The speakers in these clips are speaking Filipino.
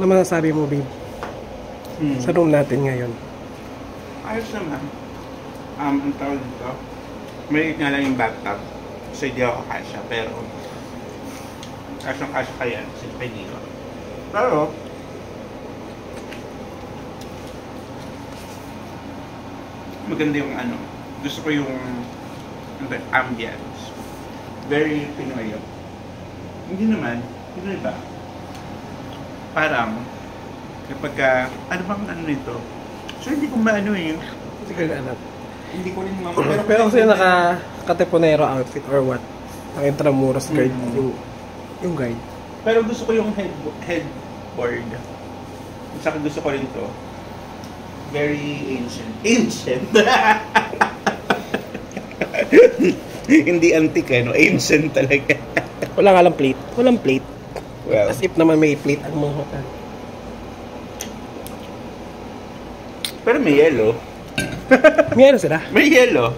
Ano masasabi mo, babe? Sa room natin ngayon. Ayos naman. Ang tawag dito, maliit nga lang yung bathtub. So hindi ako kasya, pero kasyang-kasya kaya sa Pinilo. Pero maganda yung ano, gusto ko yung ambience. Very Pinoy. Hindi naman, Pinoy ba? Parang kapag ano bang ano nito? So hindi ko maano eh. Hindi ko na alam. Hindi ko rin Pero kasi naka-kateponero outfit or what? Ang intramuros guide, yung guide. Pero gusto ko yung headboard. Saka gusto ko rin to. Very ancient. Ancient! Hindi antique no? Ancient talaga. Wala nga lang plate. Walang plate. Well, as if naman may plate ang mga hotel. pero may yellow. Meron sila? May yellow.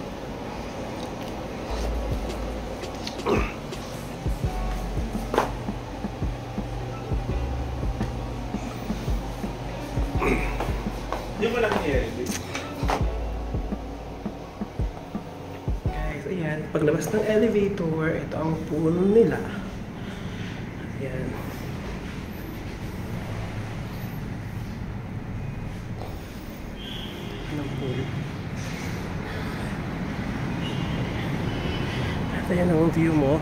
Hindi mo lang yellow. Guys, ayan. Paglabas ng elevator, ito ang puno nila. Ayan. Ang puno. At ayan ang view mo.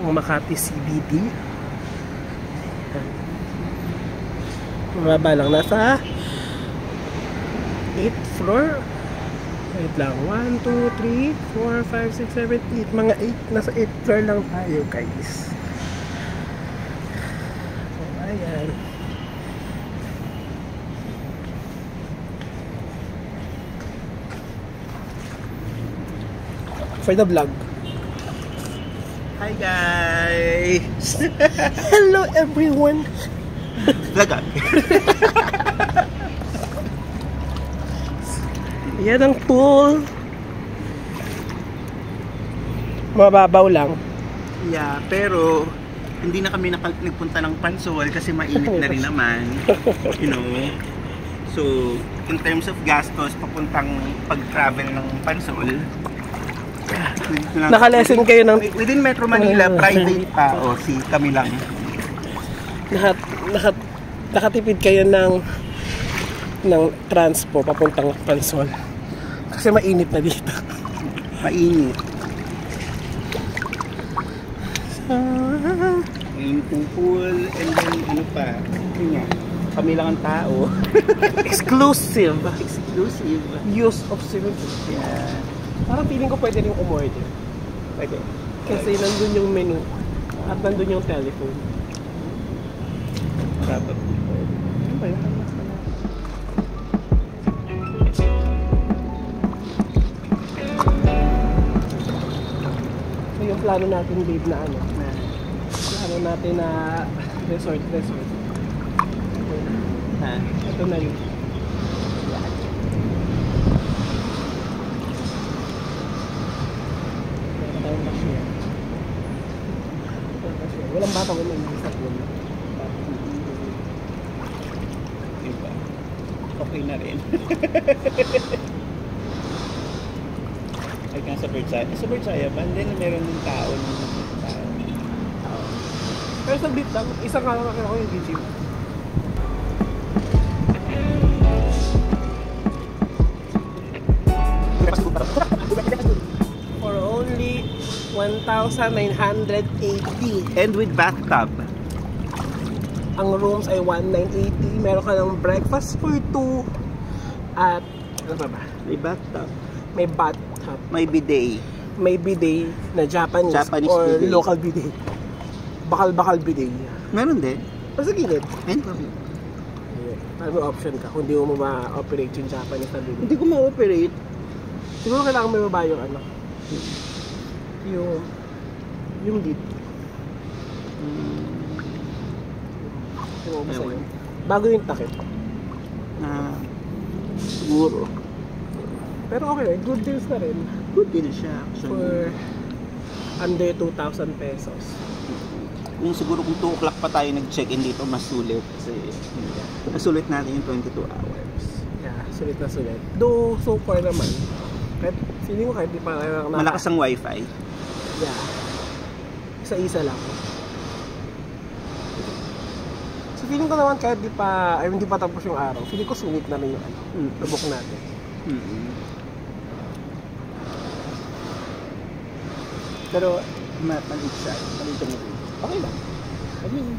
Ang Makati CBD. Ayan. Mababa lang. Nasa 8th floor. Wait lang. 1, 2, 3, 4, 5, 6, 7, 8. Mga 8. Nasa 8th floor lang tayo, guys. So, ayan. For the vlog. Hi guys! Hello everyone! Vlog. Yan ang pool. Mababaw lang. Yeah, pero hindi na kami nagpunta ng Pansol kasi mainit na rin naman. You know. So, in terms of gastos, papuntang pag-travel ng Pansol, Naka-lesson kayo ng within Metro Manila, private pa. O, si kami lang. Nakatipid kayo ng transpo papuntang Pansol. Kasi mainit na dito. Mainit. Mainit ng pool, and then ano pa, yun nga, kami lang ang tao. Exclusive. Exclusive. Use of service. Yeah. Parang feeling ko pwede rin umorder. Pwede. Kasi nandun yung menu at nandun yung telephone. Dapat. Ano ba yun? So yung plano natin, babe, na ano? Plano natin na resort. Ha? Ito na yun. Walang batang umiinis sa pool. Diba? Okay na rin. Ay kang sa Berksaya. Sa Berksaya ba? Hindi na meron ng tao. Pero sa bit lang, isang nga lang ako yung gym. For only 1,980. And with bathtub. Ang rooms ay 1,980. Meron ka ng breakfast for 2. At ano ba? May bathtub. May bathtub. May bidet. May bidet na Japanese or bidet. local bidet. Bakal-bakal bidet. Meron din. O sa gilid. Meron. May option ka kung di mo ma-operate yung Japanese na bidet. Hindi ko ma-operate. Siguro kailangan may baba yung ano. Yung lid. Yung sa'yo. Bago yung takip. Siguro. Pero okay, good deals na rin. Good deal siya. For under 2,000 pesos. Kung siguro kung 2 o'clock pa tayo nag-check-in dito, mas sulit. Kasi nasulit natin yung 22 hours. Yeah, sulit na sulit. Though, so far naman, kahit, feeling ko kahit di pa Malakas ang wifi. Yeah. Isa-isa lang. So feeling ko naman kahit hindi pa tapos yung araw, feeling ko sulit na rin yung book natin. Pero, Maliit siya. Maliit na rin. Okay lang. I mean,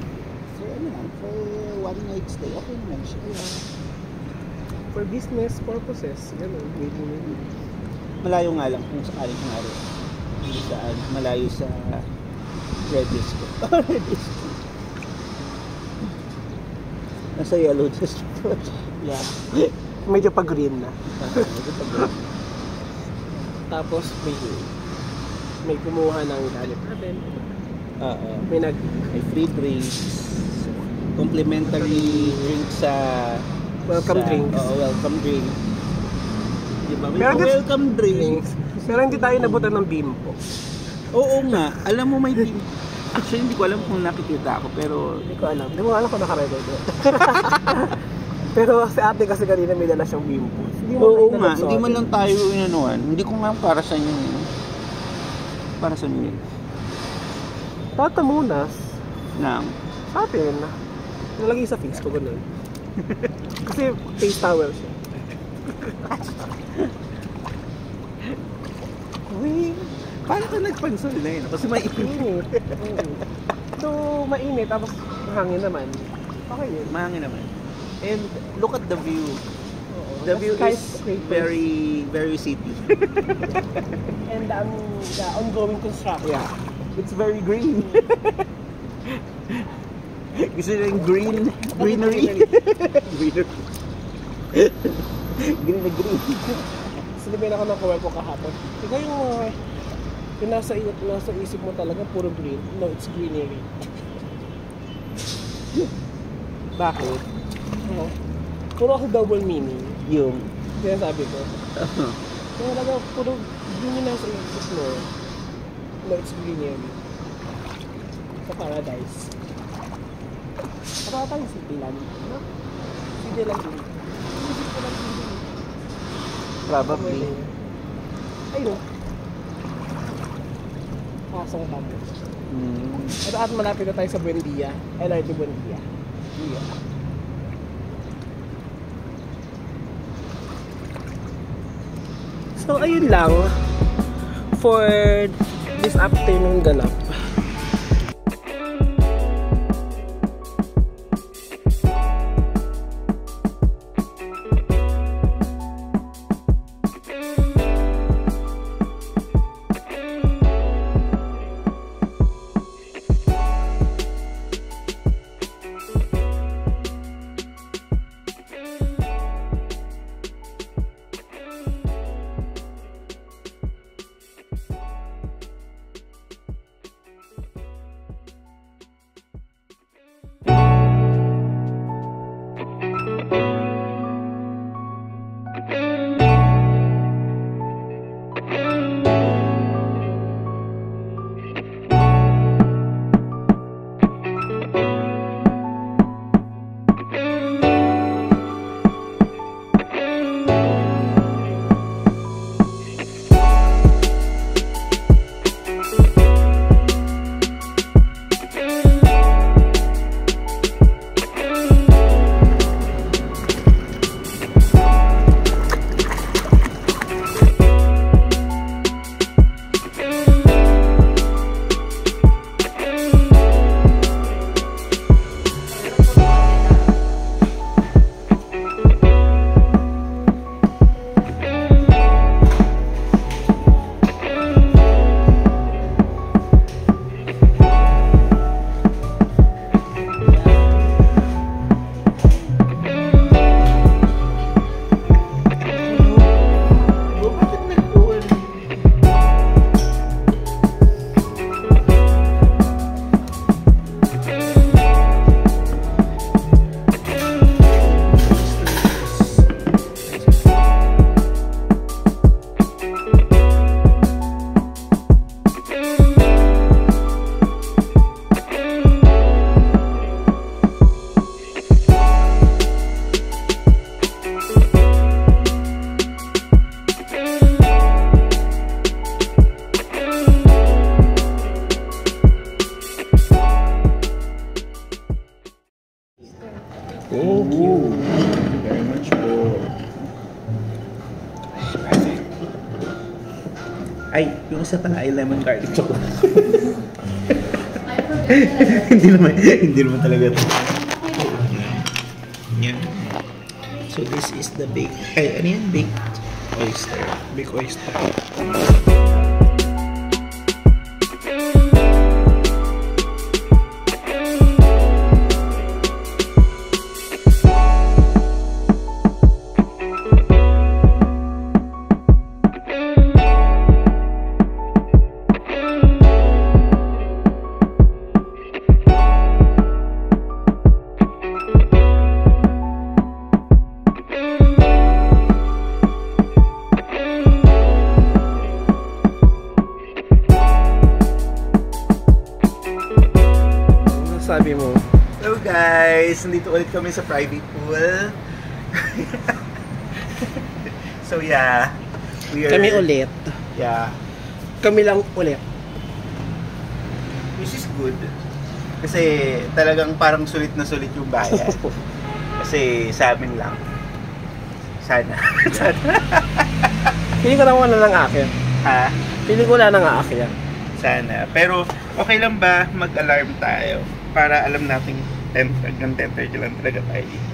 for one night stay, okay naman siya. for business purposes, gano'n, maybe. Malayo nga lang kung sakaling kunwari. Saan? Malayo sa Redis ko. Redis ko. Nasa yellow district. Yeah. Medyo pa-green na. Medyo pag-green. Tapos may kumuha ng galit natin. May free drinks. Complimentary drinks sa Welcome drinks. Welcome drink. Diba? May Pero welcome drinks. Pero hindi tayo nabutan ng bimpo. Oo nga. Alam mo may bimpo. Actually, hindi ko alam kung nakikita ako, pero... Hindi ko alam. Hindi mo alam kung nakarecord. Pero si ate kasi kanina may dala siyang bimpo. Oo nga. Hindi man lang tayo inanuan. Hindi ko nga para sa inyo. Para sa inyo. Tatamunas. Nang? Sa atin. Nalagay sa face ko ganun. Kasi face towel siya. Uy, paano ka nagpansol na yun? Kasi Mainit. So, mainit. Tapos mahangin naman. Okay yun. mahangin naman. And look at the view. The view sky is scrapers. very, very city. And the ongoing construction. Yeah. It's very green. Gusto nyo yung greenery? Greenery. Green na green. Sinabihan ako ng kawal ko kahapon. Ikaw yung nasa isip mo talaga puro green. No, it's greenery. Bakit? Puro ako double meaning. Yung... Sinasabi ko. Kung talaga puro green yung nasa isip mo. No, it's greenery. Sa paradise. Para tayong city lang. No? City lang din. City lang din. Probably. Ayun. Pasong kami. Mm. At malapit na tayo sa Buendia. LRT Buendia. Yeah. So, ayun lang for this afternoon ganap. Ay, yung isa pala ay lemon garlic chocolate. hindi naman talaga ito. Yan. So this is the baked, ano yan? Baked oyster. Baked oyster. Sabi mo? Hello guys! Nandito ulit kami sa private pool. So yeah, we are... Kami ulit. Yeah. Kami lang ulit. Which is good. Kasi talagang parang sulit na sulit yung bayan. Kasi sa amin lang. Sana. Sana. Pili ko lang wala nang akin. Ha? Pili ko wala nang akin. Sana. Pero okay lang ba mag-alarm tayo? Para alam natin 10 hanggang 10:30 lang talaga tayo dito.